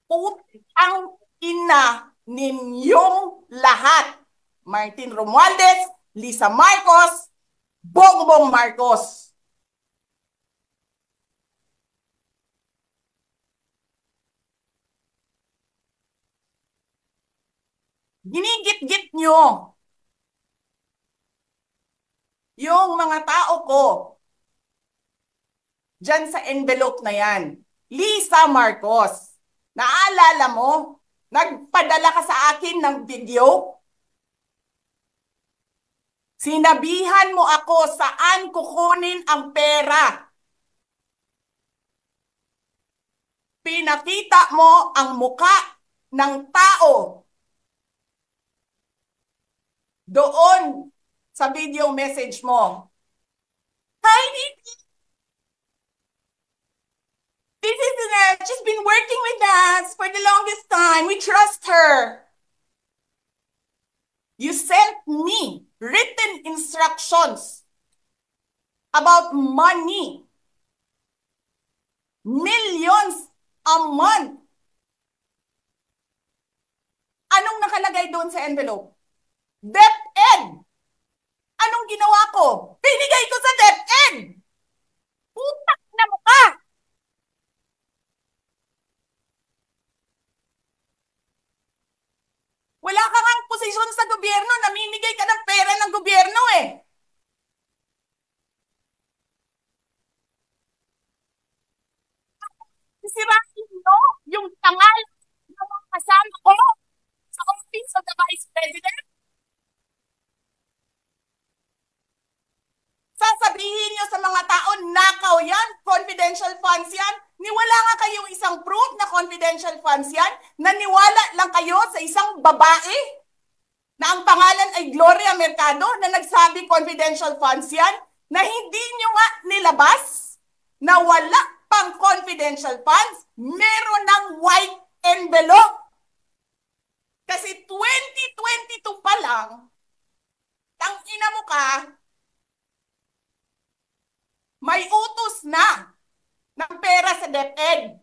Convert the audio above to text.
Putang ina ninyong lahat. Martin Romualdez, Lisa Marcos, Bongbong Marcos. Ginigit-git nyo yung mga tao ko dyan sa envelope na yan. Lisa Marcos, naalala mo? Nagpadala ka sa akin ng video. Sinabihan mo ako saan kukunin ang pera. Pinakita mo ang muka ng tao doon sa video message mo. Hi, Niti. This is she's been working with us for the longest time. We trust her. You sent me written instructions about money. Millions a month. Anong nakalagay doon sa envelope? DepEd. Anong ginawa ko? Binigay ko sa DepEd. Putak na mukha. Wala ka ngang posisyon sa gobyerno, namimigay ka ng pera ng gobyerno eh. Sisirain mo yung tangal ng mga kasama ko sa Office of the Vice President. Sasabihin nyo sa mga tao, nakaw yan, confidential funds yan. Niwala nga kayong isang proof na confidential funds yan. Naniwala lang kayo sa isang babae na ang pangalan ay Gloria Mercado na nagsabi confidential funds yan, na hindi nyo nga nilabas na wala pang confidential funds, meron ng white envelope. Kasi 2022 pa lang, tangina mo ka, may utos na ng pera sa DepEd.